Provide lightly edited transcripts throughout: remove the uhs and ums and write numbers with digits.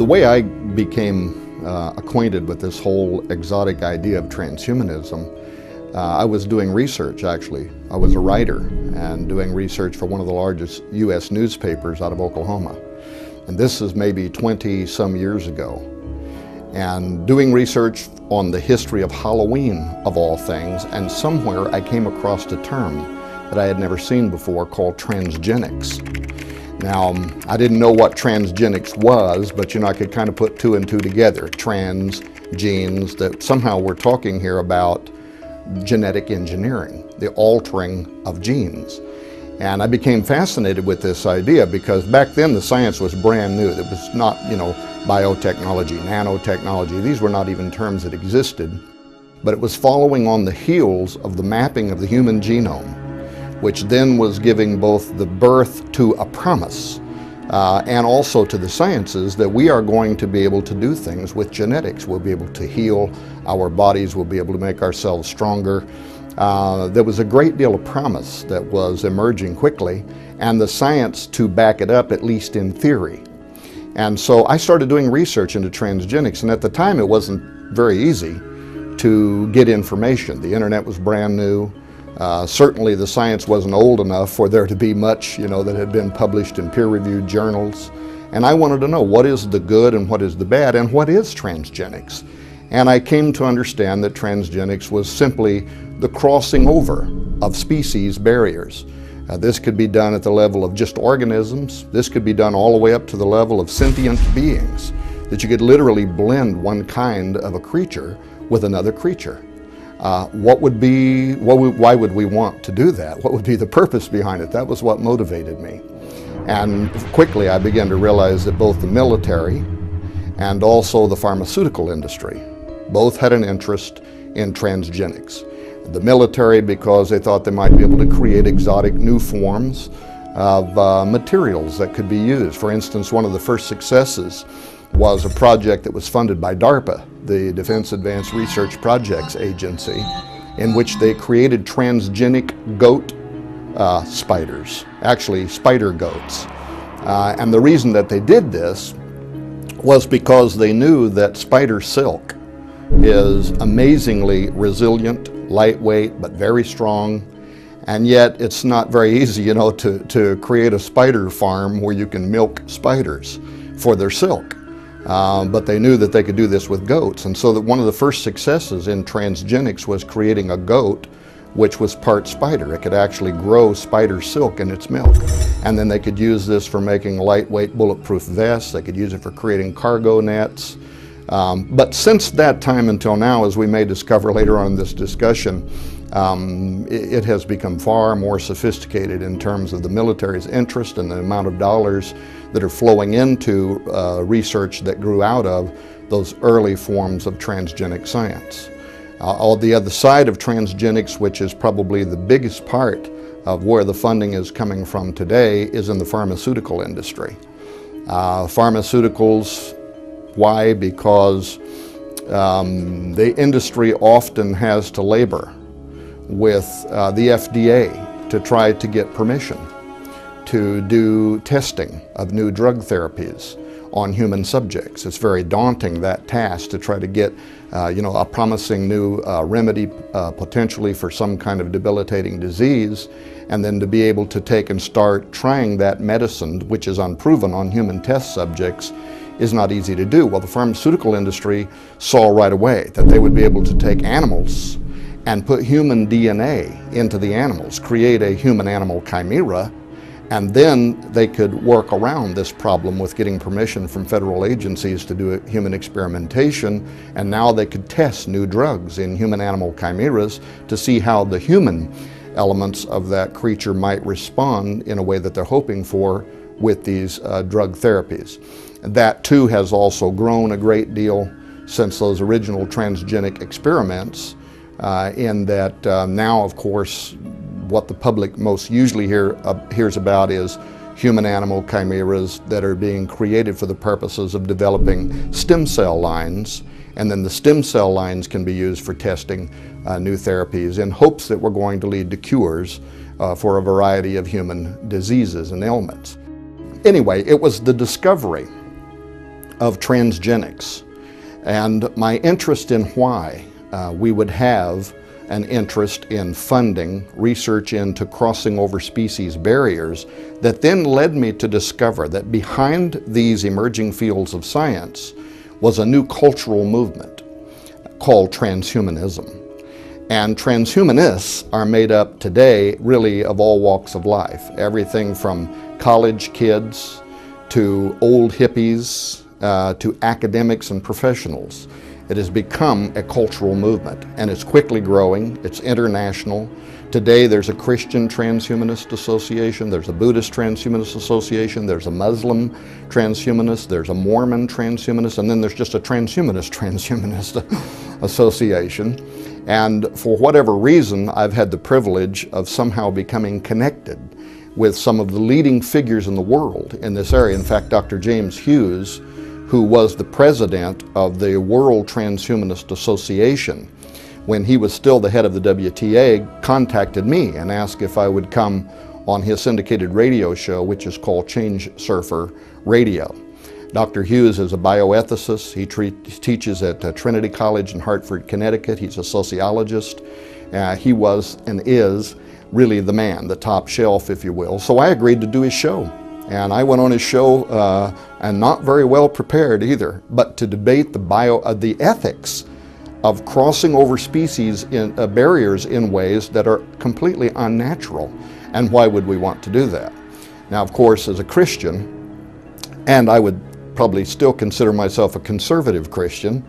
The way I became acquainted with this whole exotic idea of transhumanism, I was doing research, actually. I was a writer and doing research for one of the largest U.S. newspapers out of Oklahoma. And this is maybe 20 some years ago. And doing research on the history of Halloween, of all things, and somewhere I came across a term that I had never seen before called transgenics. Now, I didn't know what transgenics was, but I could kind of put two and two together. Trans, genes, that somehow we're talking here about genetic engineering, the altering of genes. And I became fascinated with this idea because back then the science was brand new. It was not, biotechnology, nanotechnology. These were not even terms that existed. But it was following on the heels of the mapping of the human genome, which then was giving both the birth to a promise and also to the sciences that we are going to be able to do things with genetics. We'll be able to heal our bodies, we'll be able to make ourselves stronger. There was a great deal of promise that was emerging quickly, and the science to back it up, at least in theory. And so I started doing research into transgenics, and at the time it wasn't very easy to get information. The internet was brand new. Certainly the science wasn't old enough for there to be much, that had been published in peer-reviewed journals. And I wanted to know what is the good and what is the bad, and what is transgenics. And I came to understand that transgenics was simply the crossing over of species barriers. This could be done at the level of just organisms. This could be done all the way up to the level of sentient beings, that you could literally blend one kind of a creature with another creature. Why would we want to do that? What would be the purpose behind it? That was what motivated me. And quickly I began to realize that both the military and also the pharmaceutical industry both had an interest in transgenics. The military because they thought they might be able to create exotic new forms of materials that could be used. For instance, one of the first successes was a project that was funded by DARPA, the Defense Advanced Research Projects Agency, in which they created transgenic goat spiders, actually spider goats. And the reason that they did this was because they knew that spider silk is amazingly resilient, lightweight, but very strong. And yet it's not very easy, to create a spider farm where you can milk spiders for their silk. But they knew that they could do this with goats. And so that one of the first successes in transgenics was creating a goat which was part spider. It could actually grow spider silk in its milk. And then they could use this for making lightweight bulletproof vests. They could use it for creating cargo nets. But since that time until now, as we may discover later on in this discussion, it has become far more sophisticated in terms of the military's interest and the amount of dollars that are flowing into research that grew out of those early forms of transgenic science. On the other side of transgenics, which is probably the biggest part of where the funding is coming from today, is in the pharmaceutical industry. Pharmaceuticals, why? Because the industry often has to labor with the FDA to try to get permission to do testing of new drug therapies on human subjects. It's very daunting, that task, to try to get a promising new remedy potentially for some kind of debilitating disease, and then to be able to take and start trying that medicine, which is unproven on human test subjects, is not easy to do. Well, the pharmaceutical industry saw right away that they would be able to take animals and put human DNA into the animals, create a human-animal chimera, and then they could work around this problem with getting permission from federal agencies to do human experimentation, and now they could test new drugs in human-animal chimeras to see how the human elements of that creature might respond in a way that they're hoping for with these drug therapies. That too has also grown a great deal since those original transgenic experiments, in that now, of course, what the public most usually hears about is human-animal chimeras that are being created for the purposes of developing stem cell lines, and then the stem cell lines can be used for testing new therapies in hopes that we're going to lead to cures for a variety of human diseases and ailments. Anyway, it was the discovery of transgenics. And my interest in why we would have an interest in funding research into crossing over species barriers that then led me to discover that behind these emerging fields of science was a new cultural movement called transhumanism. And transhumanists are made up today really of all walks of life, everything from college kids to old hippies to academics and professionals. It has become a cultural movement, and it's quickly growing. It's international. Today there's a Christian Transhumanist Association, there's a Buddhist Transhumanist Association, there's a Muslim Transhumanist, there's a Mormon Transhumanist, and then there's just a Transhumanist Association. And for whatever reason, I've had the privilege of somehow becoming connected with some of the leading figures in the world in this area. In fact, Dr. James Hughes, who was the president of the World Transhumanist Association, when he was still the head of the WTA, contacted me and asked if I would come on his syndicated radio show, which is called Change Surfer Radio. Dr. Hughes is a bioethicist. He teaches at Trinity College in Hartford, Connecticut. He's a sociologist. He was and is really the man, the top shelf, if you will. So I agreed to do his show. And I went on his show, and not very well prepared either, but to debate the ethics of crossing over species in barriers in ways that are completely unnatural. And why would we want to do that? Now, of course, as a Christian, and I would probably still consider myself a conservative Christian,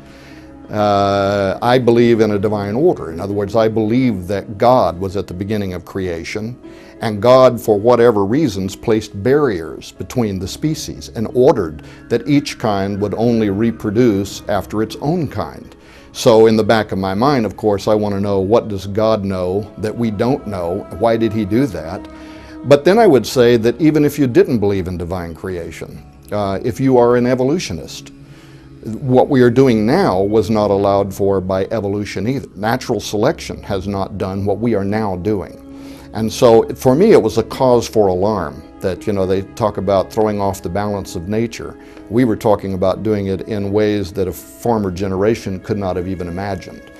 I believe in a divine order. In other words, I believe that God was at the beginning of creation, and God, for whatever reasons, placed barriers between the species and ordered that each kind would only reproduce after its own kind. So in the back of my mind, of course, I want to know, what does God know that we don't know? Why did he do that? But then I would say that even if you didn't believe in divine creation, if you are an evolutionist, what we are doing now was not allowed for by evolution either. Natural selection has not done what we are now doing. And so for me, it was a cause for alarm that, you know, they talk about throwing off the balance of nature. We were talking about doing it in ways that a former generation could not have even imagined.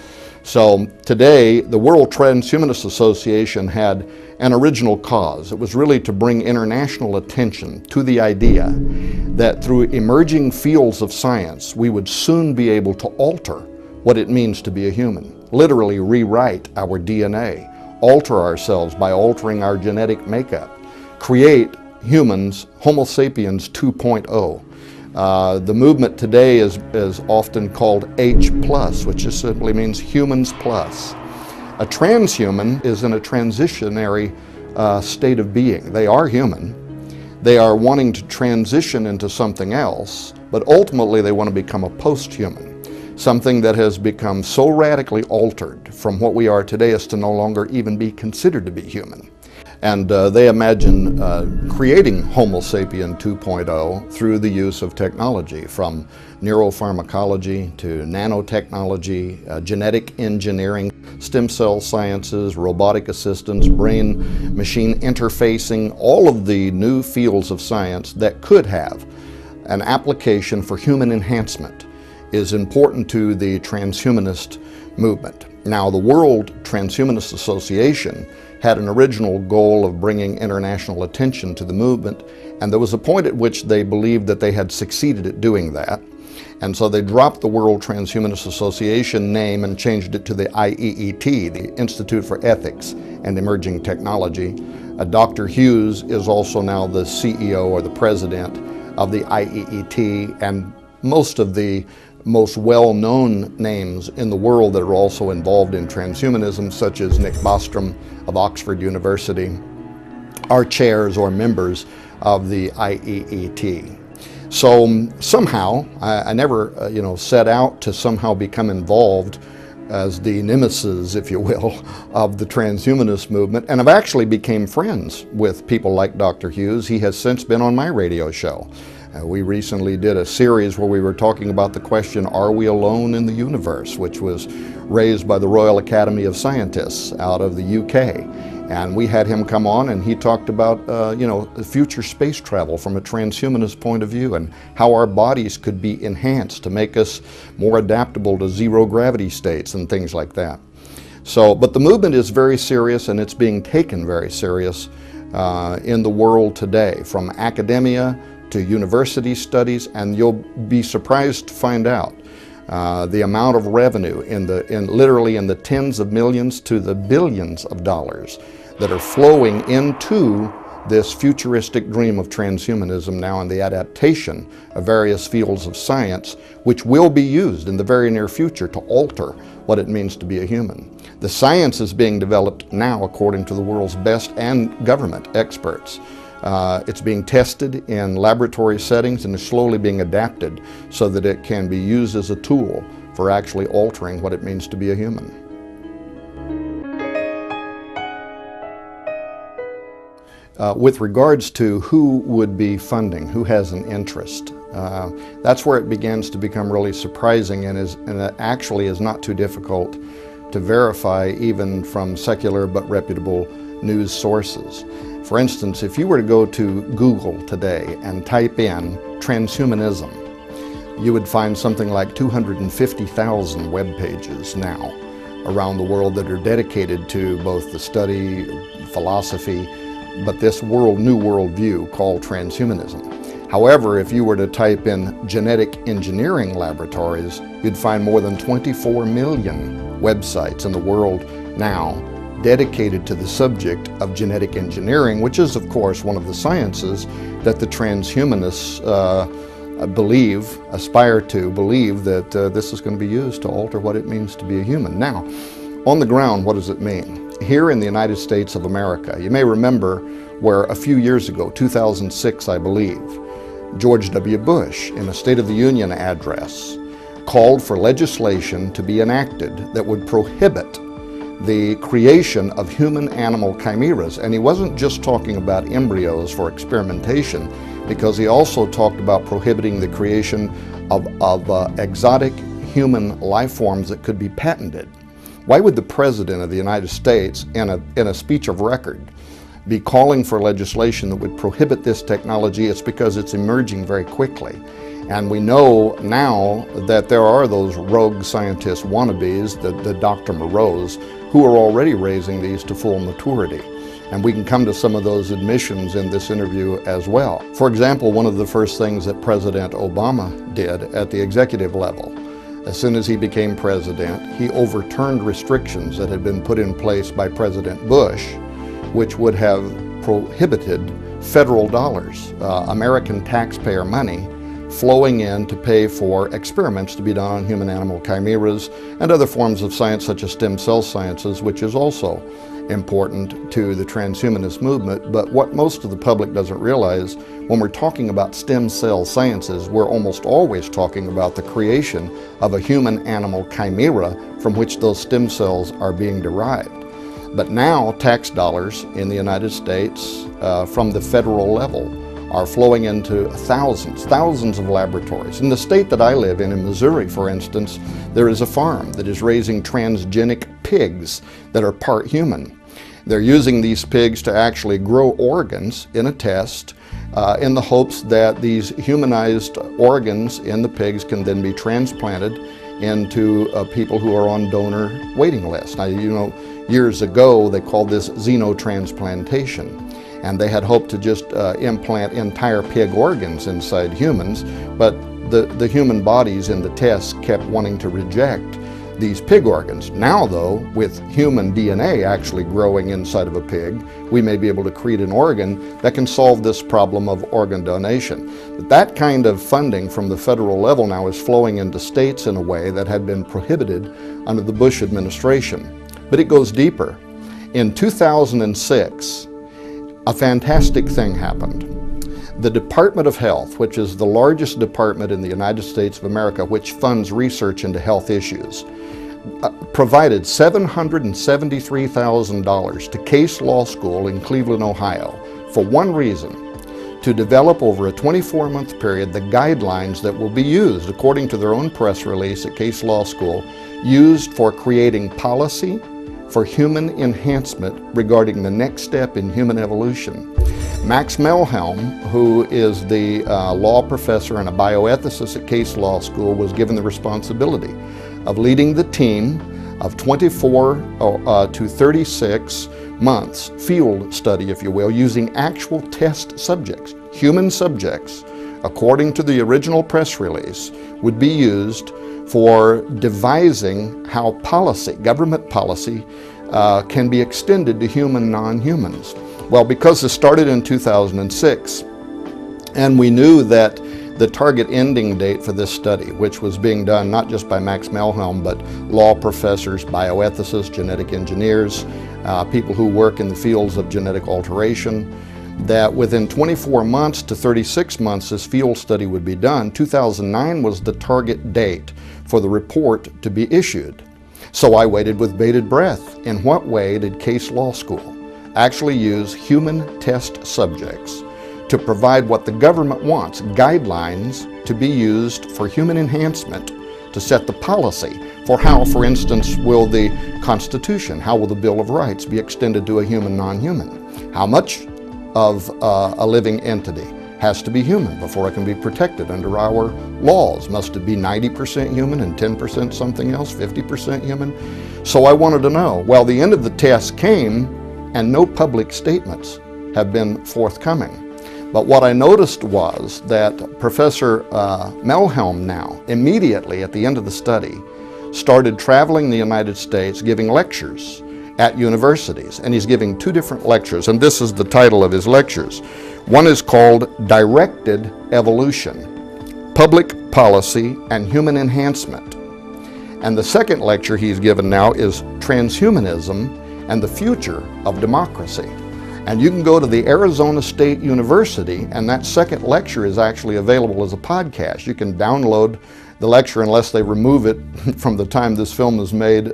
So today, the World Transhumanist Association had an original cause. It was really to bring international attention to the idea that through emerging fields of science, we would soon be able to alter what it means to be a human, literally rewrite our DNA, alter ourselves by altering our genetic makeup, create humans, Homo sapiens 2.0. The movement today is often called H+, which just simply means humans plus. A transhuman is in a transitionary state of being. They are human. They are wanting to transition into something else, but ultimately they want to become a post-human, something that has become so radically altered from what we are today as to no longer even be considered to be human. And they imagine creating Homo sapien 2.0 through the use of technology, from neuropharmacology to nanotechnology, genetic engineering, stem cell sciences, robotic assistance, brain-machine interfacing, all of the new fields of science that could have an application for human enhancement is important to the transhumanist movement. Now, the World Transhumanist Association had an original goal of bringing international attention to the movement, and there was a point at which they believed that they had succeeded at doing that. And so they dropped the World Transhumanist Association name and changed it to the IEET, the Institute for Ethics and Emerging Technology. Dr. Hughes is also now the CEO or the president of the IEET, and most of the most well-known names in the world that are also involved in transhumanism, such as Nick Bostrom of Oxford University, are chairs or members of the IEET. So somehow, I never set out to somehow become involved as the nemesis, if you will, of the transhumanist movement, and I've actually became friends with people like Dr. Hughes. He has since been on my radio show. We recently did a series where we were talking about the question, are we alone in the universe, which was raised by the Royal Academy of Scientists out of the UK. And we had him come on, and he talked about, future space travel from a transhumanist point of view, and how our bodies could be enhanced to make us more adaptable to zero gravity states and things like that. So, but the movement is very serious, and it's being taken very serious in the world today, from academia to university studies, and you'll be surprised to find out the amount of revenue literally in the tens of millions to the billions of dollars that are flowing into this futuristic dream of transhumanism now, and the adaptation of various fields of science, which will be used in the very near future to alter what it means to be a human. The science is being developed now according to the world's best and government experts. It's being tested in laboratory settings and is slowly being adapted so that it can be used as a tool for actually altering what it means to be a human. With regards to who would be funding, who has an interest, that's where it begins to become really surprising, and it actually is not too difficult to verify even from secular but reputable news sources. For instance, if you were to go to Google today and type in transhumanism, you would find something like 250,000 web pages now around the world that are dedicated to both the study, philosophy, but this new worldview called transhumanism. However, if you were to type in genetic engineering laboratories, you'd find more than 24 million websites in the world now dedicated to the subject of genetic engineering, which is, of course, one of the sciences that the transhumanists aspire to believe that this is going to be used to alter what it means to be a human. Now, on the ground, what does it mean? Here in the United States of America, you may remember where a few years ago, 2006, I believe, George W. Bush, in a State of the Union address, called for legislation to be enacted that would prohibit the creation of human-animal chimeras. And he wasn't just talking about embryos for experimentation, because he also talked about prohibiting the creation of exotic human life forms that could be patented. Why would the President of the United States, in a speech of record, be calling for legislation that would prohibit this technology? It's because it's emerging very quickly. And we know now that there are those rogue scientist wannabes, the Dr. Moreaus, who are already raising these to full maturity. And we can come to some of those admissions in this interview as well. For example, one of the first things that President Obama did at the executive level, as soon as he became president, he overturned restrictions that had been put in place by President Bush, which would have prohibited federal dollars, American taxpayer money, flowing in to pay for experiments to be done on human-animal chimeras and other forms of science such as stem cell sciences, which is also important to the transhumanist movement. But what most of the public doesn't realize, when we're talking about stem cell sciences, we're almost always talking about the creation of a human-animal chimera from which those stem cells are being derived. But now tax dollars in the United States from the federal level are flowing into thousands of laboratories. In the state that I live in Missouri, for instance, there is a farm that is raising transgenic pigs that are part human. They're using these pigs to actually grow organs in a test in the hopes that these humanized organs in the pigs can then be transplanted into people who are on donor waiting lists. Now, you know, years ago they called this xenotransplantation, and they had hoped to just implant entire pig organs inside humans, but the human bodies in the tests kept wanting to reject these pig organs. Now though, with human DNA actually growing inside of a pig, we may be able to create an organ that can solve this problem of organ donation. But that kind of funding from the federal level now is flowing into states in a way that had been prohibited under the Bush administration. But it goes deeper. In 2006, a fantastic thing happened. The Department of Health, which is the largest department in the United States of America which funds research into health issues, provided $773,000 to Case Law School in Cleveland, Ohio, for one reason: to develop over a 24-month period the guidelines that will be used, according to their own press release at Case Law School, used for creating policy for human enhancement regarding the next step in human evolution. Max Melhelm, who is the law professor and a bioethicist at Case Law School, was given the responsibility of leading the team of 24 to 36 months field study, if you will, using actual test subjects. Human subjects, according to the original press release, would be used for devising how policy, government policy, can be extended to human non-humans. Well, because this started in 2006, and we knew that the target ending date for this study, which was being done not just by Max Melhelm, but law professors, bioethicists, genetic engineers, people who work in the fields of genetic alteration, that within 24 months to 36 months this field study would be done. 2009 was the target date for the report to be issued. So I waited with bated breath. In what way did Case Law School actually use human test subjects to provide what the government wants, guidelines to be used for human enhancement, to set the policy for how, for instance, will the Constitution, how will the Bill of Rights be extended to a human non-human? How much of a living entity has to be human before it can be protected under our laws? Must it be 90% human and 10% something else, 50% human? So I wanted to know. Well, the end of the test came and no public statements have been forthcoming. But what I noticed was that Professor Melhelm now, immediately at the end of the study, started traveling the United States giving lectures at universities. And he's giving two different lectures, and this is the title of his lectures. One is called Directed Evolution, Public Policy and Human Enhancement. And the second lecture he's given now is Transhumanism and the Future of Democracy. And you can go to the Arizona State University, and that second lecture is actually available as a podcast. You can download the lecture unless they remove it from the time this film is made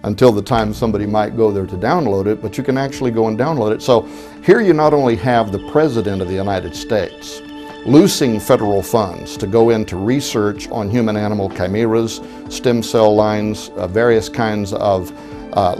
until the time somebody might go there to download it, but you can actually go and download it. So here you not only have the President of the United States loosing federal funds to go into research on human-animal chimeras, stem cell lines, various kinds of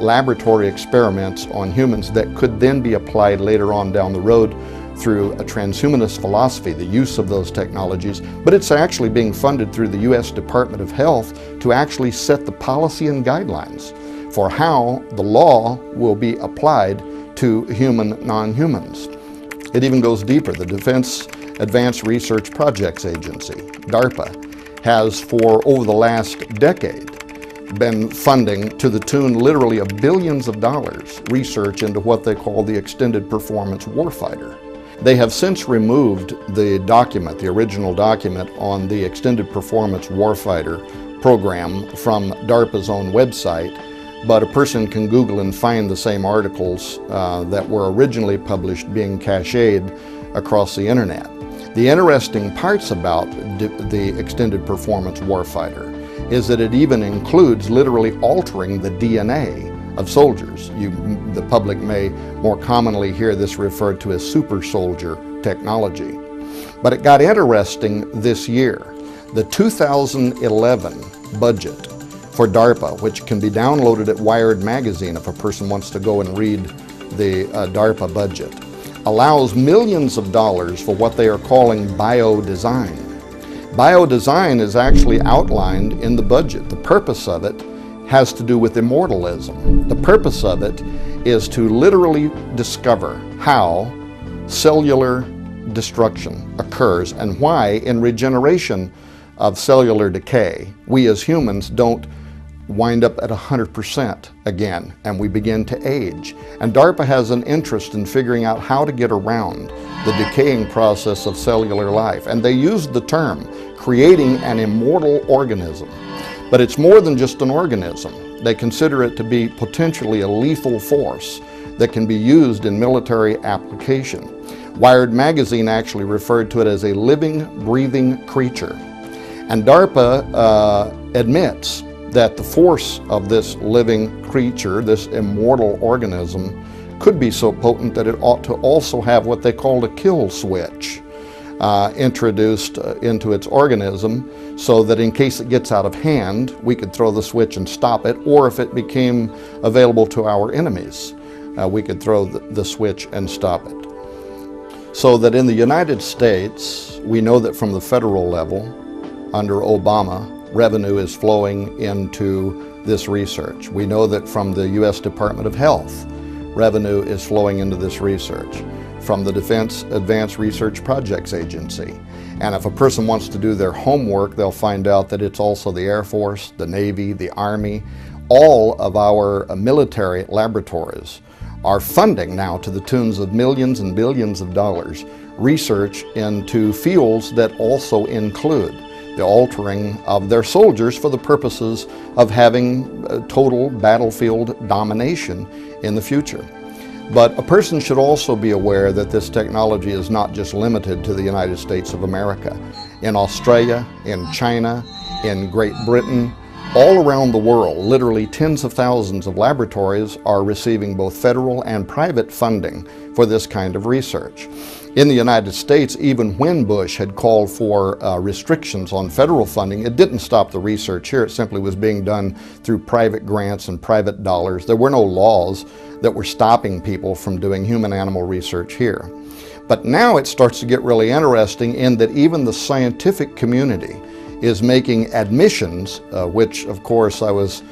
laboratory experiments on humans that could then be applied later on down the road through a transhumanist philosophy, the use of those technologies, but it's actually being funded through the U.S. Department of Health to actually set the policy and guidelines for how the law will be applied to human non-humans. It even goes deeper. The Defense Advanced Research Projects Agency, DARPA, has for over the last decade been funding to the tune literally of billions of dollars research into what they call the extended performance warfighter. They have since removed the document, the original document on the extended performance warfighter program from DARPA's own website, but a person can Google and find the same articles that were originally published being cached across the internet. The interesting parts about the extended performance warfighter is that it even includes literally altering the DNA of soldiers. The public may more commonly hear this referred to as super soldier technology. But it got interesting this year. The 2011 budget for DARPA, which can be downloaded at Wired magazine if a person wants to go and read the DARPA budget, allows millions of dollars for what they are calling biodesign. Biodesign is actually outlined in the budget. The purpose of it has to do with immortalism. The purpose of it is to literally discover how cellular destruction occurs and why in regeneration of cellular decay, we as humans don't wind up at 100% again and we begin to age. And DARPA has an interest in figuring out how to get around the decaying process of cellular life. And they use the term creating an immortal organism. But it's more than just an organism. They consider it to be potentially a lethal force that can be used in military application. Wired magazine actually referred to it as a living, breathing creature. And DARPA admits that the force of this living creature, this immortal organism, could be so potent that it ought to also have what they called a kill switch introduced into its organism so that in case it gets out of hand, we could throw the switch and stop it, or if it became available to our enemies, we could throw the switch and stop it. So that in the United States, we know that from the federal level, under Obama, revenue is flowing into this research. We know that from the U.S. Department of Health, revenue is flowing into this research. From the Defense Advanced Research Projects Agency. And if a person wants to do their homework, they'll find out that it's also the Air Force, the Navy, the Army. All of our military laboratories are funding now, to the tunes of millions and billions of dollars, research into fields that also include the altering of their soldiers for the purposes of having total battlefield domination in the future. But a person should also be aware that this technology is not just limited to the United States of America. In Australia, in China, in Great Britain, all around the world, literally tens of thousands of laboratories are receiving both federal and private funding for this kind of research. In the United States, even when Bush had called for restrictions on federal funding, it didn't stop the research here. It simply was being done through private grants and private dollars. There were no laws that were stopping people from doing human-animal research here. But now it starts to get really interesting in that even the scientific community is making admissions, which of course I was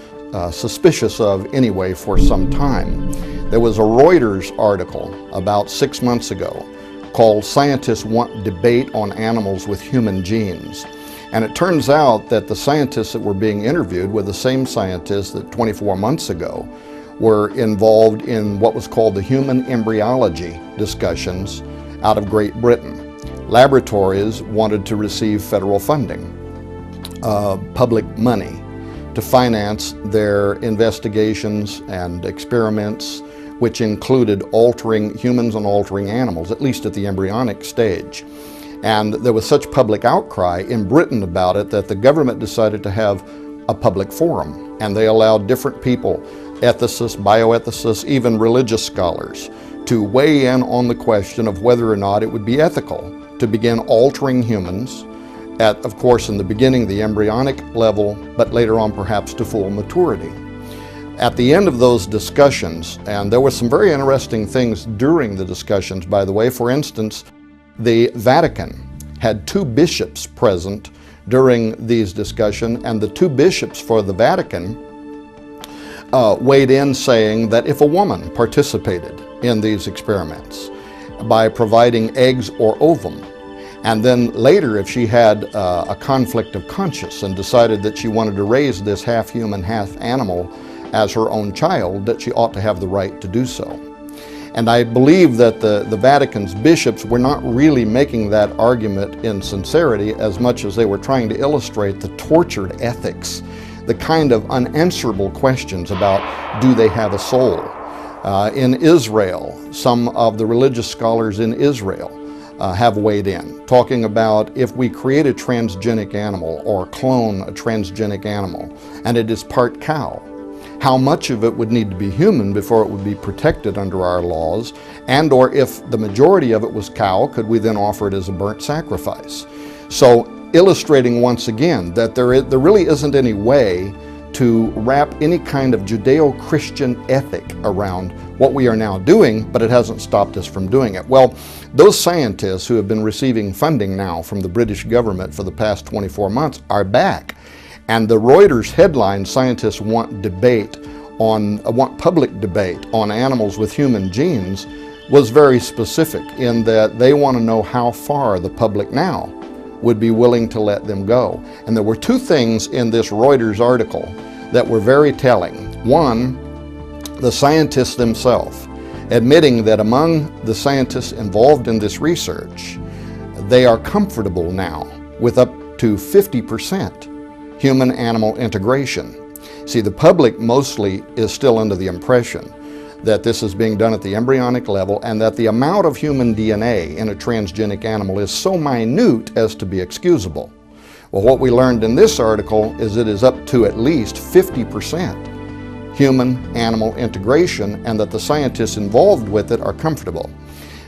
suspicious of anyway for some time. There was a Reuters article about 6 months ago called "Scientists Want Debate on Animals with Human Genes." And it turns out that the scientists that were being interviewed were the same scientists that 24 months ago were involved in what was called the human embryology discussions out of Great Britain. Laboratories wanted to receive federal funding, public money, to finance their investigations and experiments, which included altering humans and altering animals, at least at the embryonic stage. And there was such public outcry in Britain about it that the government decided to have a public forum, and they allowed different people, ethicists, bioethicists, even religious scholars, to weigh in on the question of whether or not it would be ethical to begin altering humans at, of course, in the beginning, the embryonic level, but later on perhaps to full maturity. At the end of those discussions, and there were some very interesting things during the discussions, by the way. For instance, the Vatican had 2 bishops present during these discussions, and the 2 bishops for the Vatican weighed in saying that if a woman participated in these experiments by providing eggs or ovum, and then later if she had a conflict of conscience and decided that she wanted to raise this half human, half animal as her own child, that she ought to have the right to do so. And I believe that the Vatican's bishops were not really making that argument in sincerity as much as they were trying to illustrate the tortured ethics, the kind of unanswerable questions about, do they have a soul? In Israel, some of the religious scholars in Israel have weighed in, talking about if we create a transgenic animal or clone a transgenic animal and it is part cow, how much of it would need to be human before it would be protected under our laws, and or if the majority of it was cow, could we then offer it as a burnt sacrifice? So illustrating once again that there really isn't any way to wrap any kind of Judeo-Christian ethic around what we are now doing, but it hasn't stopped us from doing it. Well, those scientists who have been receiving funding now from the British government for the past 24 months are back. And the Reuters headline, "Scientists want public debate on animals with human genes," was very specific in that they want to know how far the public now would be willing to let them go. And there were 2 things in this Reuters article that were very telling. One, the scientists themselves admitting that among the scientists involved in this research, they are comfortable now with up to 50% human-animal integration. See, the public mostly is still under the impression that this is being done at the embryonic level and that the amount of human DNA in a transgenic animal is so minute as to be excusable. Well, what we learned in this article is it is up to at least 50% human-animal integration, and that the scientists involved with it are comfortable.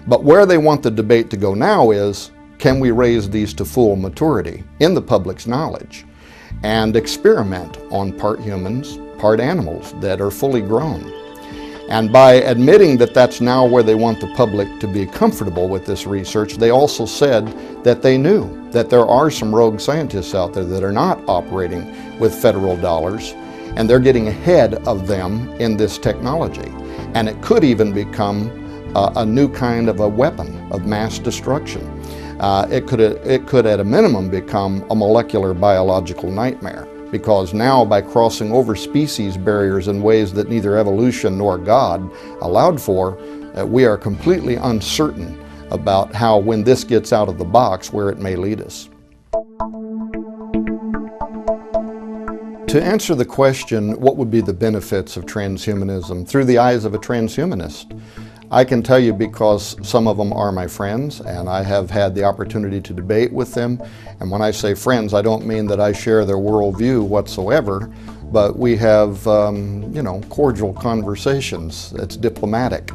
But where they want the debate to go now is, Can we raise these to full maturity in the public's knowledge and experiment on part humans, part animals that are fully grown? And by admitting that that's now where they want the public to be comfortable with this research, they also said that they knew that there are some rogue scientists out there that are not operating with federal dollars, and they're getting ahead of them in this technology. And it could even become a new kind of a weapon of mass destruction. It could at a minimum become a molecular biological nightmare, because now by crossing over species barriers in ways that neither evolution nor God allowed for, we are completely uncertain about how, when this gets out of the box, where it may lead us. To answer the question, what would be the benefits of transhumanism through the eyes of a transhumanist? I can tell you, because some of them are my friends and I have had the opportunity to debate with them. And when I say friends, I don't mean that I share their worldview whatsoever, but we have, cordial conversations. It's diplomatic.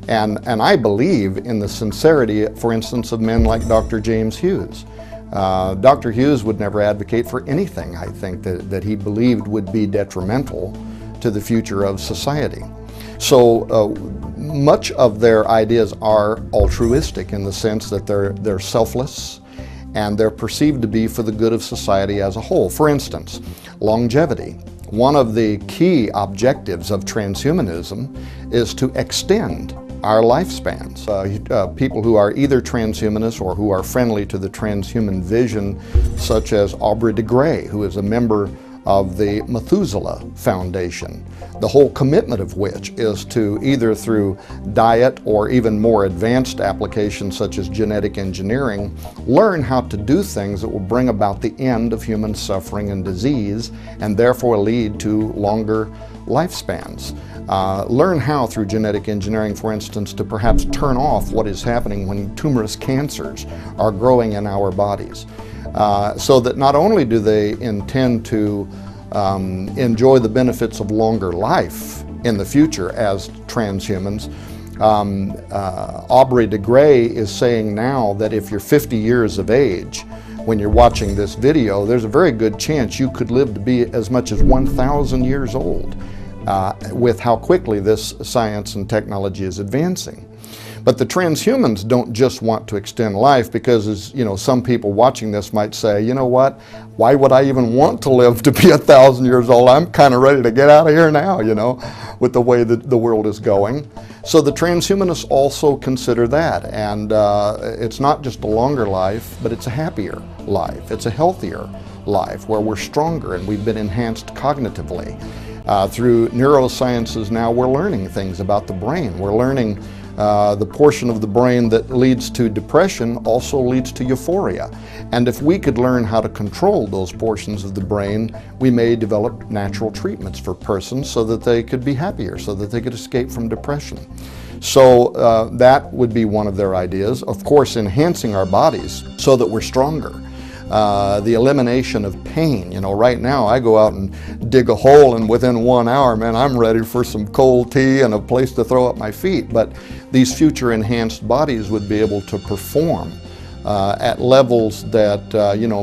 And I believe in the sincerity, for instance, of men like Dr. James Hughes. Dr. Hughes would never advocate for anything, I think, that he believed would be detrimental to the future of society. So much of their ideas are altruistic in the sense that they're selfless and they're perceived to be for the good of society as a whole. For instance, longevity. One of the key objectives of transhumanism is to extend our lifespans. People who are either transhumanists or who are friendly to the transhuman vision, such as Aubrey de Grey, who is a member of the Methuselah Foundation, the whole commitment of which is to, either through diet or even more advanced applications such as genetic engineering, learn how to do things that will bring about the end of human suffering and disease, and therefore lead to longer lifespans. Learn how, through genetic engineering, for instance, to perhaps turn off what is happening when tumorous cancers are growing in our bodies. So that not only do they intend to enjoy the benefits of longer life in the future as transhumans, Aubrey de Grey is saying now that if you're 50 years of age when you're watching this video, there's a very good chance you could live to be as much as 1,000 years old with how quickly this science and technology is advancing. But the transhumans don't just want to extend life, because, as you know, some people watching this might say, you know what, why would I even want to live to be 1,000 years old? I'm kind of ready to get out of here now, you know, with the way that the world is going. So the transhumanists also consider that, and it's not just a longer life, but it's a happier life. It's a healthier life where we're stronger and we've been enhanced cognitively. Through neurosciences now, we're learning things about the brain. We're learning the portion of the brain that leads to depression also leads to euphoria. And if we could learn how to control those portions of the brain, we may develop natural treatments for persons so that they could be happier, so that they could escape from depression. So that would be one of their ideas. Of course, enhancing our bodies so that we're stronger. The elimination of pain. You know, right now I go out and dig a hole, and within 1 hour, man, I'm ready for some cold tea and a place to throw up my feet. But these future enhanced bodies would be able to perform at levels that,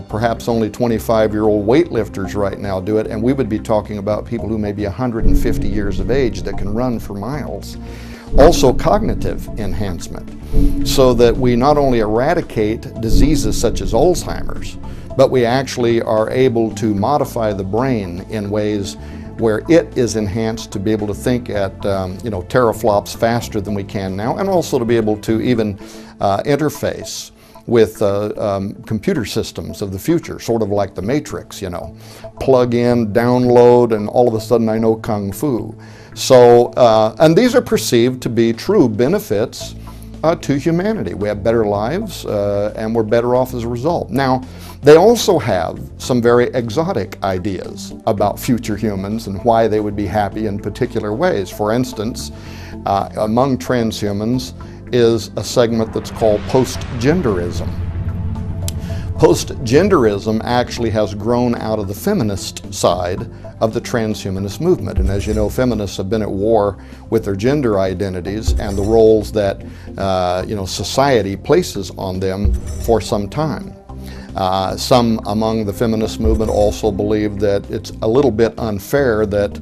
perhaps only 25-year-old weightlifters right now do it, and we would be talking about people who may be 150 years of age that can run for miles. Also, cognitive enhancement, so that we not only eradicate diseases such as Alzheimer's, but we actually are able to modify the brain in ways where it is enhanced to be able to think at teraflops faster than we can now, and also to be able to even interface with computer systems of the future, sort of like the Matrix, you know. Plug in, download, and all of a sudden I know Kung Fu. So, and these are perceived to be true benefits to humanity. We have better lives and we're better off as a result. Now, they also have some very exotic ideas about future humans and why they would be happy in particular ways. For instance, among transhumans is a segment that's called post-genderism. Post-genderism actually has grown out of the feminist side of the transhumanist movement. And as you know, feminists have been at war with their gender identities and the roles that society places on them for some time. Some among the feminist movement also believe that it's a little bit unfair that,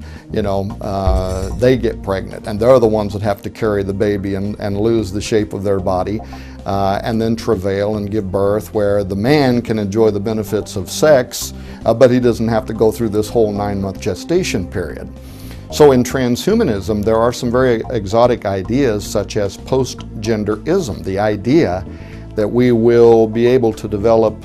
they get pregnant and they're the ones that have to carry the baby and lose the shape of their body and then travail and give birth, where the man can enjoy the benefits of sex, but he doesn't have to go through this whole 9-month gestation period. So in transhumanism, there are some very exotic ideas such as post-genderism, the idea that we will be able to develop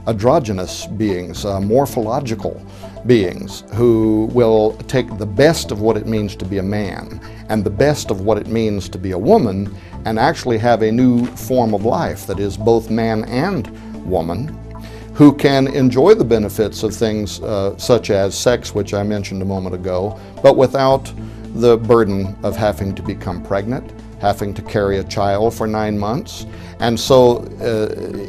androgynous beings, morphological beings, who will take the best of what it means to be a man and the best of what it means to be a woman and actually have a new form of life that is both man and woman, who can enjoy the benefits of things such as sex, which I mentioned a moment ago, but without the burden of having to become pregnant, having to carry a child for 9 months. And so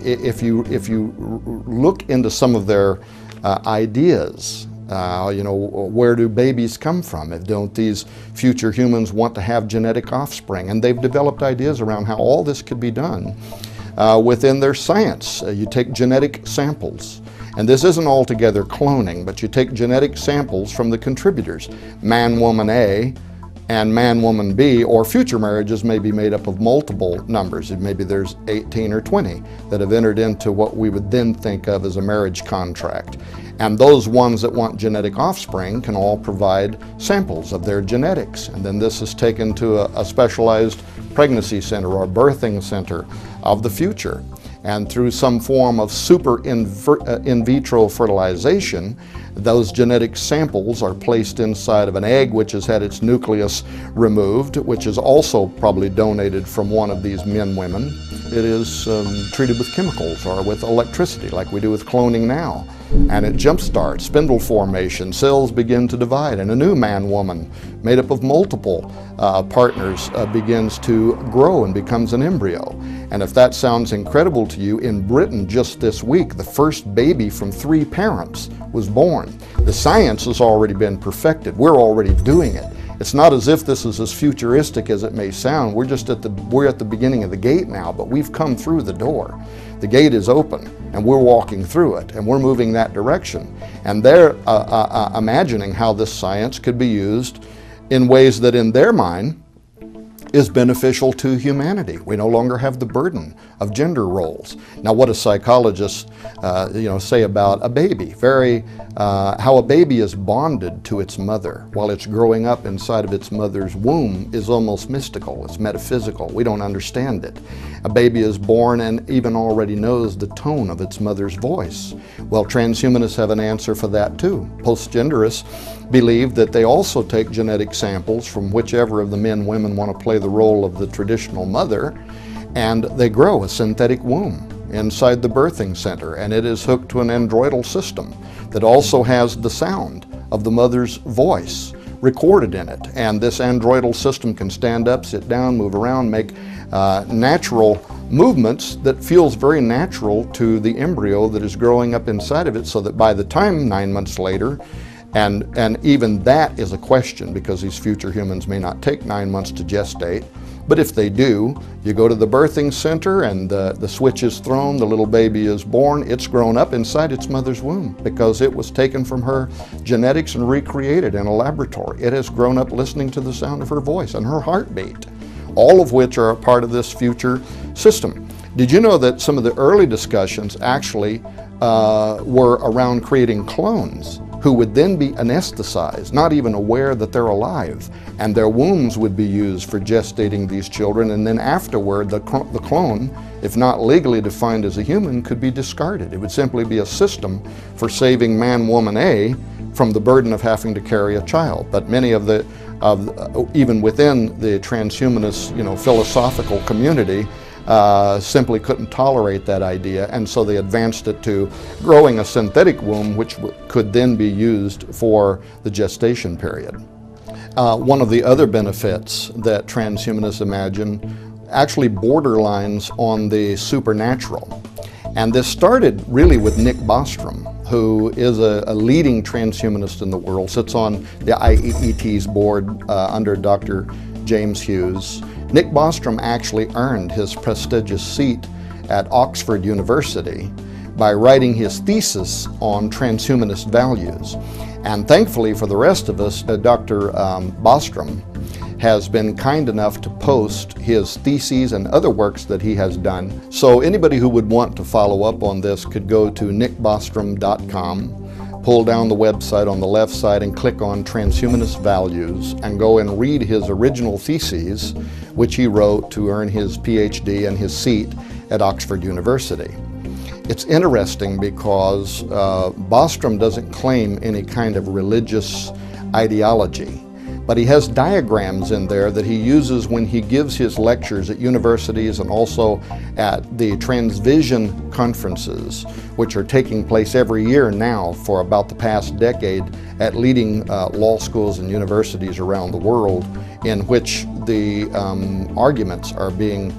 if you look into some of their ideas, where do babies come from? Don't these future humans want to have genetic offspring? And they've developed ideas around how all this could be done within their science. You take genetic samples, and this isn't altogether cloning, but you take genetic samples from the contributors, man, woman A, and man-woman B, or future marriages may be made up of multiple numbers. Maybe there's 18 or 20 that have entered into what we would then think of as a marriage contract. And those ones that want genetic offspring can all provide samples of their genetics. And then this is taken to a specialized pregnancy center or birthing center of the future. And through some form of super in vitro fertilization, those genetic samples are placed inside of an egg which has had its nucleus removed, which is also probably donated from one of these men-women. It is treated with chemicals or with electricity like we do with cloning now. And it jumpstarts spindle formation, cells begin to divide, and a new man-woman made up of multiple partners begins to grow and becomes an embryo. And if that sounds incredible to you, in Britain just this week, the first baby from 3 parents was born. The science has already been perfected. We're already doing it. It's not as if this is as futuristic as it may sound. We're at the beginning of the gate now, but we've come through the door. The gate is open, and we're walking through it, and we're moving that direction. And they're imagining how this science could be used in ways that, in their mind, is beneficial to humanity. We no longer have the burden of gender roles. Now, what do psychologists, say about a baby? How a baby is bonded to its mother while it's growing up inside of its mother's womb is almost mystical. It's metaphysical. We don't understand it. A baby is born and even already knows the tone of its mother's voice. Well, transhumanists have an answer for that too. Post-genderists believe that they also take genetic samples from whichever of the men women want to play the role of the traditional mother, and they grow a synthetic womb inside the birthing center, and it is hooked to an androidal system that also has the sound of the mother's voice recorded in it. And this androidal system can stand up, sit down, move around, make natural movements that feels very natural to the embryo that is growing up inside of it, so that by the time 9 months later, and even that is a question, because these future humans may not take 9 months to gestate, but if they do, you go to the birthing center and the switch is thrown, the little baby is born, it's grown up inside its mother's womb because it was taken from her genetics and recreated in a laboratory. It has grown up listening to the sound of her voice and her heartbeat, all of which are a part of this future system. Did you know that some of the early discussions actually were around creating clones who would then be anesthetized, not even aware that they're alive, and their wombs would be used for gestating these children, and then afterward the clone, if not legally defined as a human, could be discarded. It would simply be a system for saving man, woman A from the burden of having to carry a child. But many of even within the transhumanist, philosophical community, simply couldn't tolerate that idea, and so they advanced it to growing a synthetic womb which could then be used for the gestation period. One of the other benefits that transhumanists imagine actually borderlines on the supernatural. And this started really with Nick Bostrom, who is a leading transhumanist in the world, sits on the IEET's board under Dr. James Hughes. Nick Bostrom actually earned his prestigious seat at Oxford University by writing his thesis on transhumanist values. And thankfully for the rest of us, Dr. Bostrom has been kind enough to post his theses and other works that he has done. So anybody who would want to follow up on this could go to nickbostrom.com, pull down the website on the left side and click on Transhumanist Values and go and read his original theses, which he wrote to earn his PhD and his seat at Oxford University. It's interesting because Bostrom doesn't claim any kind of religious ideology, but he has diagrams in there that he uses when he gives his lectures at universities and also at the Transvision conferences, which are taking place every year now for about the past decade at leading law schools and universities around the world, in which the arguments are being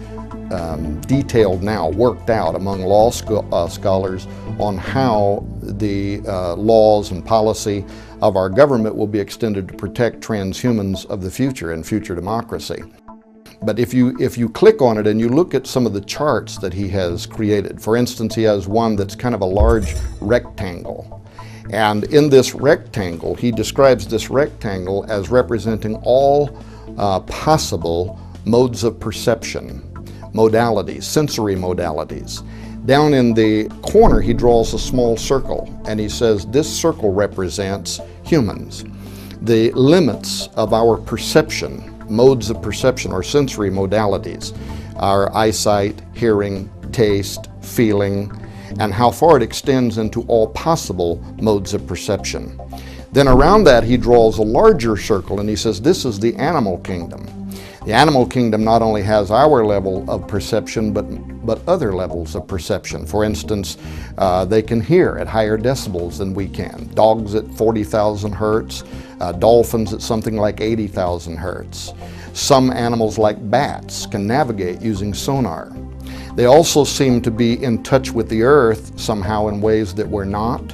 detailed now, worked out among law scholars on how the laws and policy of our government will be extended to protect transhumans of the future and future democracy. But if you click on it and you look at some of the charts that he has created, for instance, he has one that's kind of a large rectangle. And in this rectangle, he describes this rectangle as representing all possible modes of perception, modalities, sensory modalities. Down in the corner, he draws a small circle, and he says this circle represents humans. The limits of our perception, modes of perception or sensory modalities, our eyesight, hearing, taste, feeling, and how far it extends into all possible modes of perception. Then around that, he draws a larger circle, and he says this is the animal kingdom. The animal kingdom not only has our level of perception, but other levels of perception. For instance, they can hear at higher decibels than we can. Dogs at 40,000 hertz, dolphins at something like 80,000 hertz. Some animals like bats can navigate using sonar. They also seem to be in touch with the earth somehow in ways that we're not.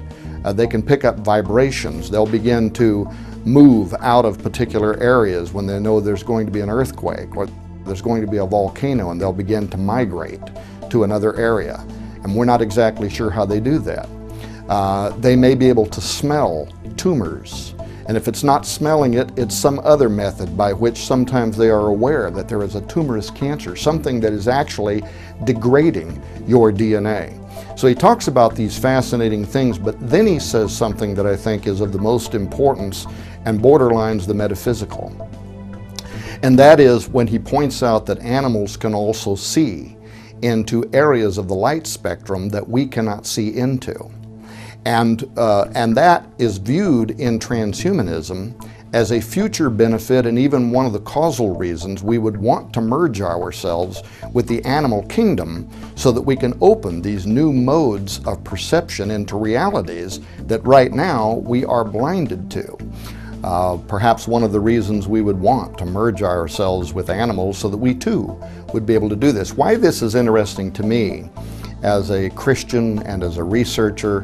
They can pick up vibrations. They'll begin to move out of particular areas when they know there's going to be an earthquake or there's going to be a volcano, and they'll begin to migrate to another area. And we're not exactly sure how they do that. They may be able to smell tumors. And if it's not smelling it, it's some other method by which sometimes they are aware that there is a tumorous cancer, something that is actually degrading your DNA. So he talks about these fascinating things, but then he says something that I think is of the most importance and borderlines the metaphysical. And that is when he points out that animals can also see into areas of the light spectrum that we cannot see into. And that is viewed in transhumanism as a future benefit, and even one of the causal reasons we would want to merge ourselves with the animal kingdom so that we can open these new modes of perception into realities that right now we are blinded to. Perhaps one of the reasons we would want to merge ourselves with animals so that we too would be able to do this. Why this is interesting to me as a Christian and as a researcher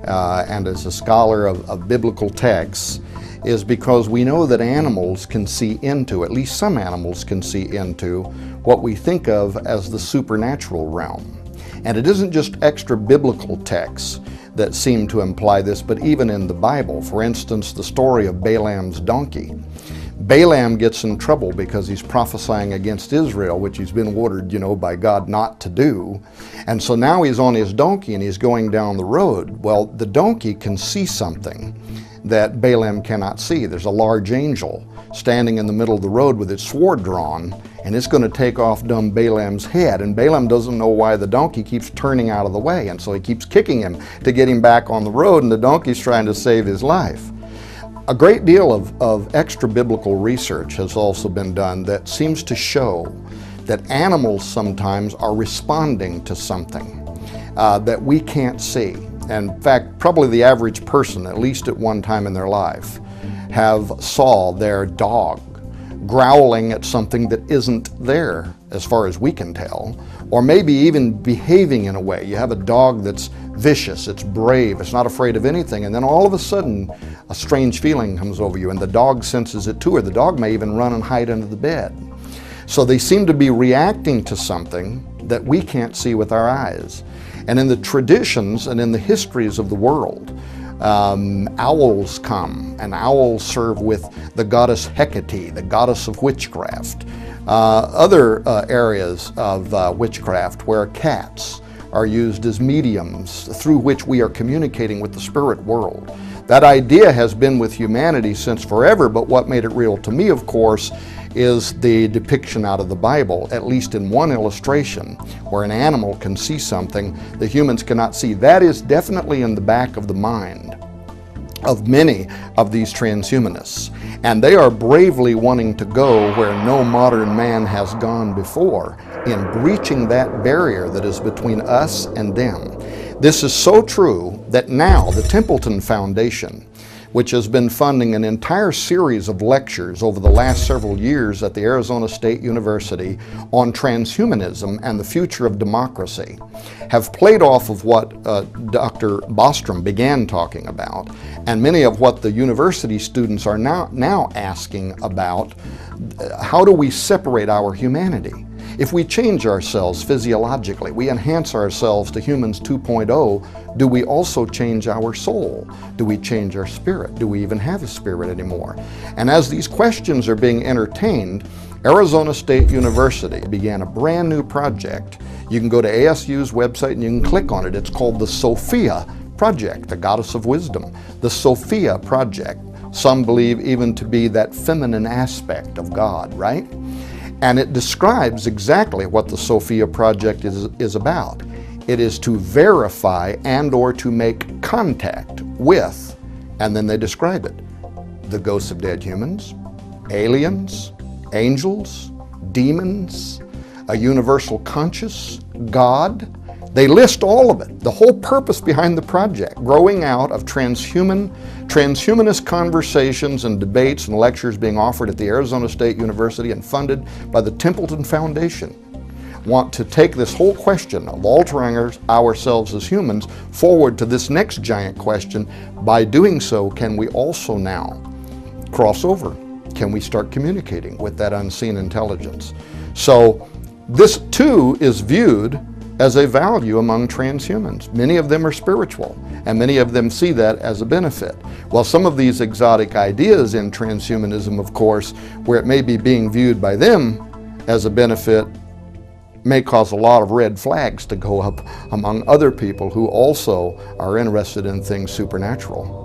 and as a scholar of biblical texts is because we know that animals can see into, at least some animals can see into, what we think of as the supernatural realm. And it isn't just extra biblical texts that seem to imply this, but even in the Bible. For instance, the story of Balaam's donkey. Balaam gets in trouble because he's prophesying against Israel, which he's been ordered, by God not to do. And so now he's on his donkey and he's going down the road. Well, the donkey can see something that Balaam cannot see. There's a large angel standing in the middle of the road with its sword drawn, and it's going to take off dumb Balaam's head. And Balaam doesn't know why the donkey keeps turning out of the way, and so he keeps kicking him to get him back on the road, and the donkey's trying to save his life. A great deal of extra biblical research has also been done that seems to show that animals sometimes are responding to something that we can't see. And in fact, probably the average person, at least at one time in their life, have saw their dog growling at something that isn't there, as far as we can tell, or maybe even behaving in a way. You have a dog that's vicious, it's brave, it's not afraid of anything, and then all of a sudden a strange feeling comes over you and the dog senses it too, or the dog may even run and hide under the bed. So they seem to be reacting to something that we can't see with our eyes. And in the traditions and in the histories of the world, owls come, and owls serve with the goddess Hecate, the goddess of witchcraft. Other areas of witchcraft where cats are used as mediums through which we are communicating with the spirit world. That idea has been with humanity since forever, but what made it real to me, of course, is the depiction out of the Bible, at least in one illustration, where an animal can see something the humans cannot see. That is definitely in the back of the mind of many of these transhumanists. And they are bravely wanting to go where no modern man has gone before, in breaching that barrier that is between us and them. This is so true that now the Templeton Foundation, which has been funding an entire series of lectures over the last several years at the Arizona State University on transhumanism and the future of democracy, have played off of what Dr. Bostrom began talking about, and many of what the university students are now asking about. How do we separate our humanity? If we change ourselves physiologically, we enhance ourselves to humans 2.0, do we also change our soul? Do we change our spirit? Do we even have a spirit anymore? And as these questions are being entertained, Arizona State University began a brand new project. You can go to ASU's website and you can click on it. It's called the Sophia Project, the goddess of wisdom. The Sophia Project, some believe even to be that feminine aspect of God, right? And it describes exactly what the Sophia Project is about. It is to verify and or to make contact with, and then they describe it, the ghosts of dead humans, aliens, angels, demons, a universal conscious, God. They list all of it, the whole purpose behind the project, growing out of transhumanist conversations and debates and lectures being offered at the Arizona State University and funded by the Templeton Foundation. Want to take this whole question of altering ourselves as humans forward to this next giant question. By doing so, can we also now cross over? Can we start communicating with that unseen intelligence? So this too is viewed as a value among transhumans. Many of them are spiritual, and many of them see that as a benefit. While some of these exotic ideas in transhumanism, of course, where it may be being viewed by them as a benefit, may cause a lot of red flags to go up among other people who also are interested in things supernatural.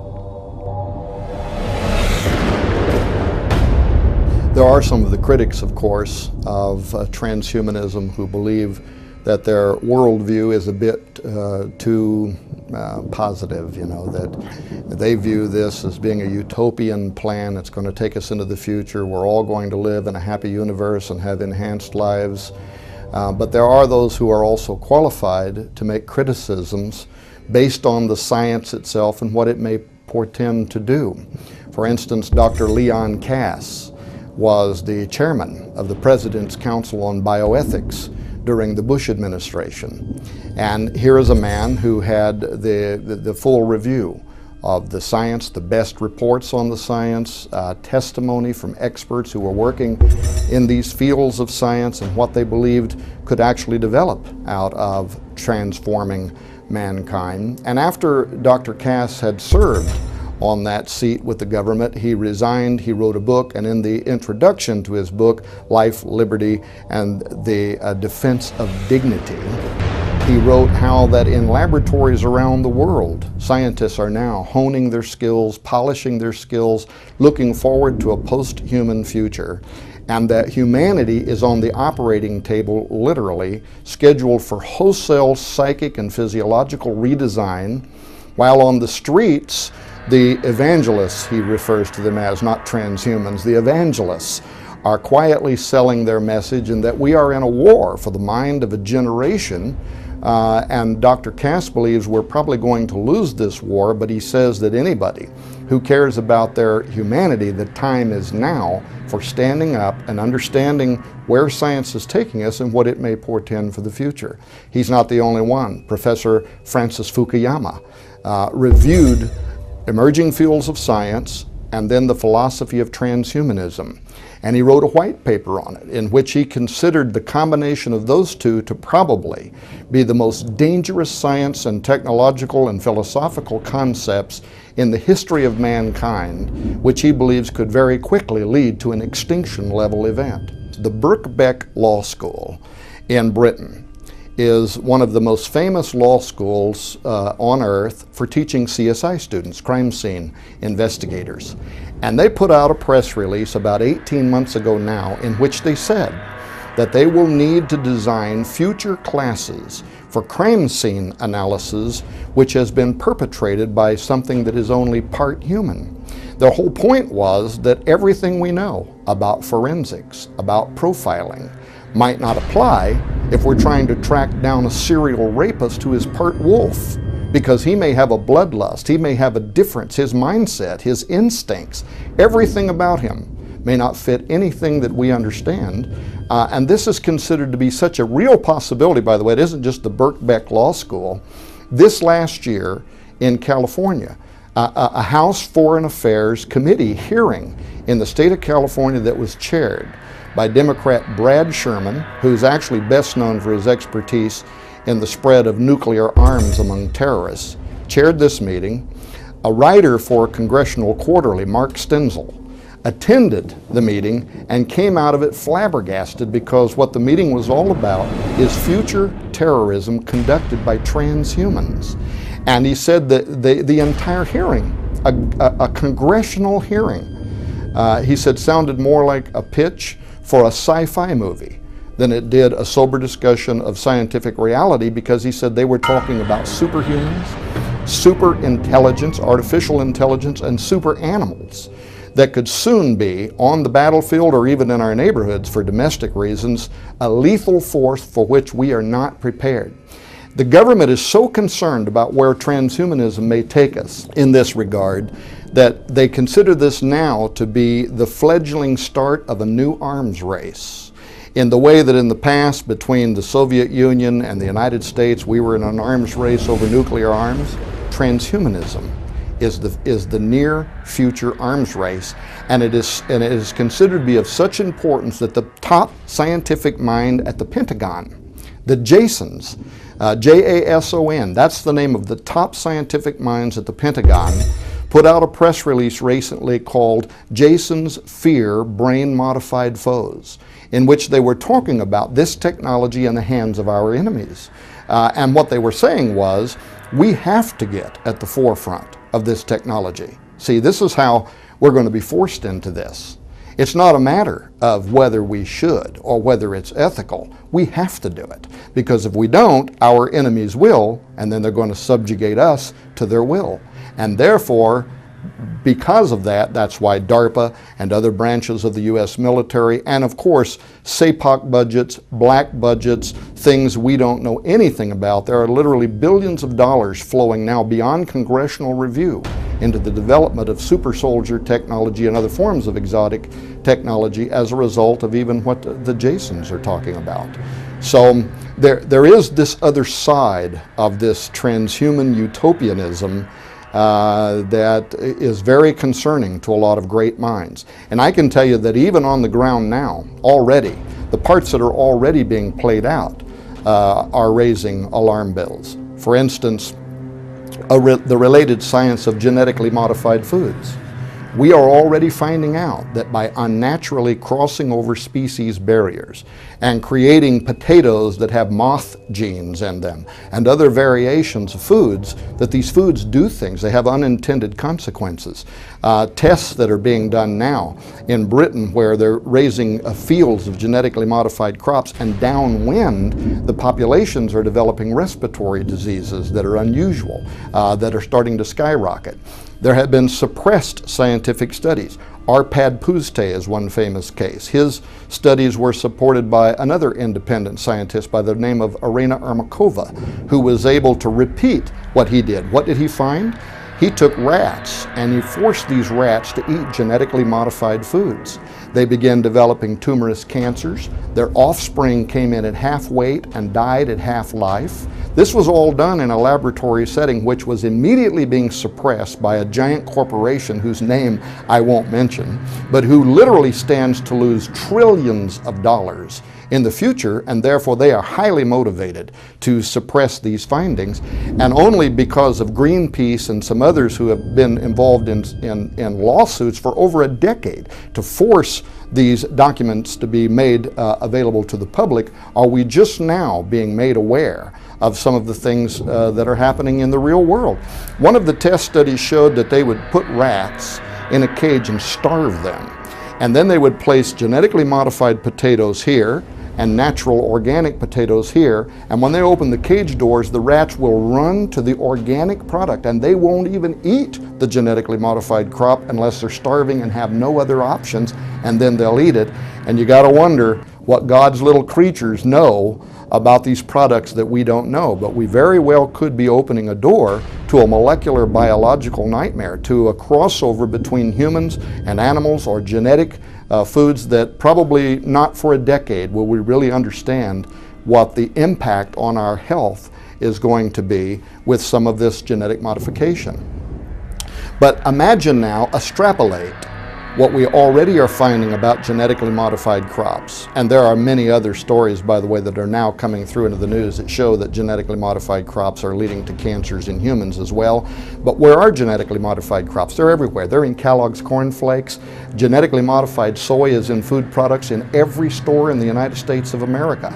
There are some of the critics, of course, of transhumanism who believe that their worldview is a bit too positive, that they view this as being a utopian plan that's going to take us into the future. We're all going to live in a happy universe and have enhanced lives. But there are those who are also qualified to make criticisms based on the science itself and what it may portend to do. For instance, Dr. Leon Kass was the chairman of the President's Council on Bioethics during the Bush administration. And here is a man who had the full review of the science, the best reports on the science, testimony from experts who were working in these fields of science and what they believed could actually develop out of transforming mankind. And after Dr. Kass had served on that seat with the government, he resigned, he wrote a book, and in the introduction to his book, Life, Liberty, and the Defense of Dignity, he wrote how that in laboratories around the world, scientists are now honing their skills, polishing their skills, looking forward to a post-human future, and that humanity is on the operating table, literally, scheduled for wholesale psychic and physiological redesign, while on the streets, the evangelists, he refers to them as, not transhumans, the evangelists are quietly selling their message, and that we are in a war for the mind of a generation. And Dr. Kass believes we're probably going to lose this war, but he says that anybody who cares about their humanity, the time is now for standing up and understanding where science is taking us and what it may portend for the future. He's not the only one. Professor Francis Fukuyama reviewed emerging fields of science and then the philosophy of transhumanism. And he wrote a white paper on it in which he considered the combination of those two to probably be the most dangerous science and technological and philosophical concepts in the history of mankind, which he believes could very quickly lead to an extinction level event. The Birkbeck Law School in Britain is one of the most famous law schools on earth for teaching CSI students, crime scene investigators. And they put out a press release about 18 months ago now in which they said that they will need to design future classes for crime scene analysis which has been perpetrated by something that is only part human. The whole point was that everything we know about forensics, about profiling, might not apply if we're trying to track down a serial rapist who is part wolf, because he may have a bloodlust, he may have a difference, his mindset, his instincts, everything about him may not fit anything that we understand. And this is considered to be such a real possibility, by the way. It isn't just the Birkbeck Law School. This last year in California, a House Foreign Affairs Committee hearing in the state of California that was chaired by Democrat Brad Sherman, who's actually best known for his expertise in the spread of nuclear arms among terrorists, chaired this meeting. A writer for Congressional Quarterly, Mark Stenzel, attended the meeting and came out of it flabbergasted, because what the meeting was all about is future terrorism conducted by transhumans. And he said that the entire hearing, a congressional hearing, he said sounded more like a pitch for a sci-fi movie than it did a sober discussion of scientific reality, because he said they were talking about superhumans, super intelligence, artificial intelligence, and super animals that could soon be on the battlefield or even in our neighborhoods for domestic reasons, a lethal force for which we are not prepared. The government is so concerned about where transhumanism may take us in this regard that they consider this now to be the fledgling start of a new arms race. In the way that in the past between the Soviet Union and the United States we were in an arms race over nuclear arms, transhumanism is the near future arms race, and it is considered to be of such importance that the top scientific mind at the Pentagon, the Jasons, J-A-S-O-N, that's the name of the top scientific minds at the Pentagon, put out a press release recently called Jasons Fear Brain-Modified Foes, in which they were talking about this technology in the hands of our enemies. And what they were saying was, we have to get at the forefront of this technology. See, this is how we're going to be forced into this. It's not a matter of whether we should or whether it's ethical. We have to do it, because if we don't, our enemies will, and then they're going to subjugate us to their will. And therefore, because of that, that's why DARPA and other branches of the U.S. military, and of course, SAPOC budgets, black budgets, things we don't know anything about. There are literally billions of dollars flowing now beyond congressional review into the development of super soldier technology and other forms of exotic technology as a result of even what the Jasons are talking about. So there is this other side of this transhuman utopianism that is very concerning to a lot of great minds. And I can tell you that even on the ground now, already, the parts that are already being played out are raising alarm bells. For instance, the related science of genetically modified foods. We are already finding out that by unnaturally crossing over species barriers and creating potatoes that have moth genes in them and other variations of foods, that these foods do things. They have unintended consequences. Tests that are being done now in Britain where they're raising fields of genetically modified crops, and downwind the populations are developing respiratory diseases that are unusual, that are starting to skyrocket. There have been suppressed scientific studies. Arpad Pusztai is one famous case. His studies were supported by another independent scientist by the name of Irina Ermakova, who was able to repeat what he did. What did he find? He took rats and he forced these rats to eat genetically modified foods. They began developing tumorous cancers. Their offspring came in at half weight and died at half life. This was all done in a laboratory setting which was immediately being suppressed by a giant corporation whose name I won't mention, but who literally stands to lose trillions of dollars in the future, and therefore they are highly motivated to suppress these findings. And only because of Greenpeace and some others who have been involved in lawsuits for over a decade to force these documents to be made available to the public are we just now being made aware of some of the things that are happening in the real world. One of the test studies showed that they would put rats in a cage and starve them. And then they would place genetically modified potatoes here and natural organic potatoes here, and when they open the cage doors, the rats will run to the organic product and they won't even eat the genetically modified crop unless they're starving and have no other options, and then they'll eat it. And you gotta wonder what God's little creatures know about these products that we don't know, but we very well could be opening a door to a molecular biological nightmare, to a crossover between humans and animals, or genetic foods that probably not for a decade will we really understand what the impact on our health is going to be with some of this genetic modification. But imagine now, extrapolate what we already are finding about genetically modified crops. And there are many other stories, by the way, that are now coming through into the news that show that genetically modified crops are leading to cancers in humans as well. But where are genetically modified crops? They're everywhere. They're in Kellogg's Corn Flakes. Genetically modified soy is in food products in every store in the United States of America.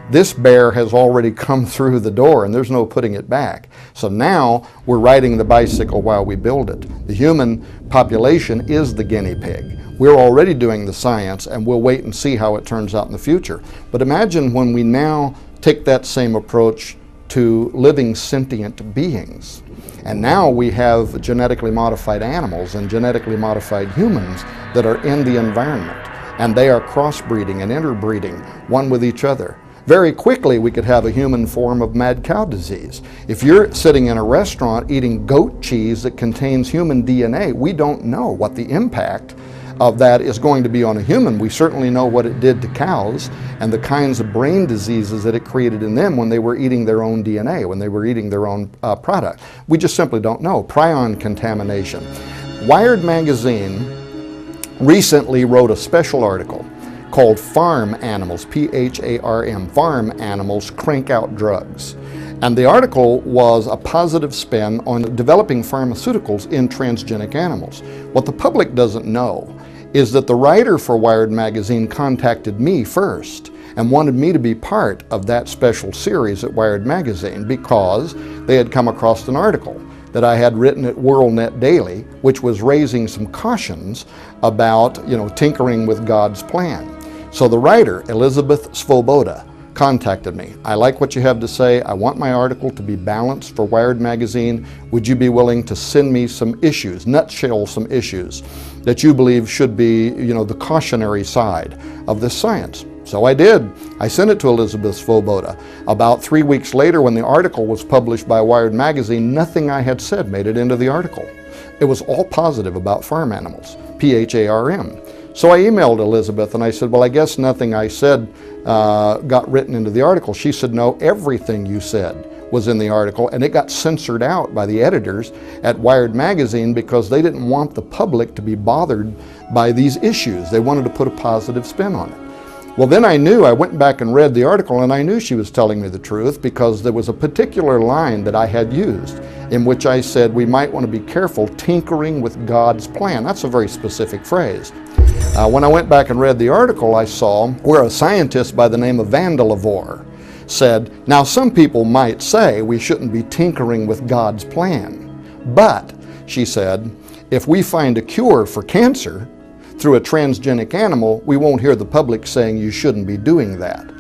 This bear has already come through the door and there's no putting it back. So now we're riding the bicycle while we build it. The human population is the guinea pig. We're already doing the science and we'll wait and see how it turns out in the future. But imagine when we now take that same approach to living sentient beings. And now we have genetically modified animals and genetically modified humans that are in the environment. And they are crossbreeding and interbreeding one with each other. Very quickly we could have a human form of mad cow disease. If you're sitting in a restaurant eating goat cheese that contains human DNA, we don't know what the impact of that is going to be on a human. We certainly know what it did to cows and the kinds of brain diseases that it created in them when they were eating their own DNA, when they were eating their own product. We just simply don't know. Prion contamination. Wired magazine recently wrote a special article called Farm Animals, P-H-A-R-M, Farm Animals Crank Out Drugs. And the article was a positive spin on developing pharmaceuticals in transgenic animals. What the public doesn't know is that the writer for Wired Magazine contacted me first and wanted me to be part of that special series at Wired Magazine because they had come across an article that I had written at WorldNet Daily, which was raising some cautions about, tinkering with God's plan. So the writer, Elizabeth Svoboda, contacted me. I like what you have to say. I want my article to be balanced for Wired Magazine. Would you be willing to send me some issues, nutshell some issues that you believe should be, the cautionary side of this science? So I did. I sent it to Elizabeth Svoboda. About 3 weeks later, when the article was published by Wired Magazine, nothing I had said made it into the article. It was all positive about farm animals, P-H-A-R-M. So I emailed Elizabeth and I said, well, I guess nothing I said got written into the article. She said, no, everything you said was in the article, and it got censored out by the editors at Wired Magazine because they didn't want the public to be bothered by these issues. They wanted to put a positive spin on it. Well, then I went back and read the article, and I knew she was telling me the truth because there was a particular line that I had used in which I said we might want to be careful tinkering with God's plan. That's a very specific phrase. When I went back and read the article, I saw where a scientist by the name of Vandelevor said, now some people might say we shouldn't be tinkering with God's plan, but, she said, if we find a cure for cancer through a transgenic animal, we won't hear the public saying you shouldn't be doing that.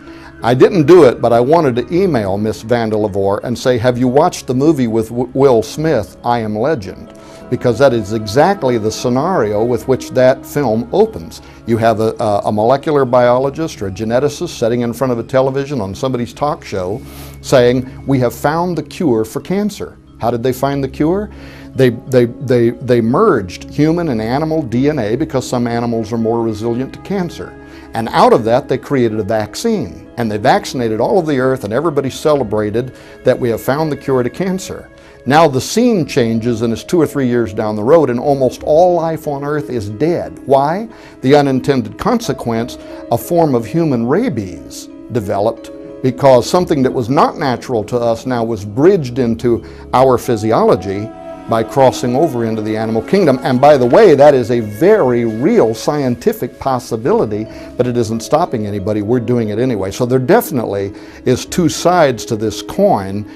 I didn't do it, but I wanted to email Miss Vandelevor and say, have you watched the movie with Will Smith, I Am Legend? Because that is exactly the scenario with which that film opens. You have a molecular biologist or a geneticist sitting in front of a television on somebody's talk show saying, we have found the cure for cancer. How did they find the cure? They merged human and animal DNA because some animals are more resilient to cancer. And out of that, they created a vaccine. And they vaccinated all of the earth, and everybody celebrated that we have found the cure to cancer. Now the scene changes, and it's 2 or 3 years down the road, and almost all life on earth is dead. Why? The unintended consequence, a form of human rabies developed because something that was not natural to us now was bridged into our physiology by crossing over into the animal kingdom. And by the way, that is a very real scientific possibility, but it isn't stopping anybody. We're doing it anyway. So there definitely is two sides to this coin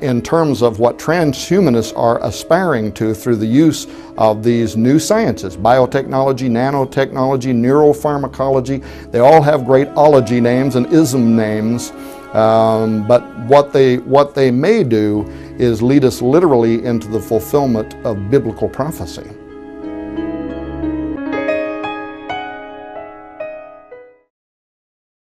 in terms of what transhumanists are aspiring to through the use of these new sciences: biotechnology, nanotechnology, neuropharmacology. They all have great ology names and ism names. But what they may do is lead us literally into the fulfillment of biblical prophecy.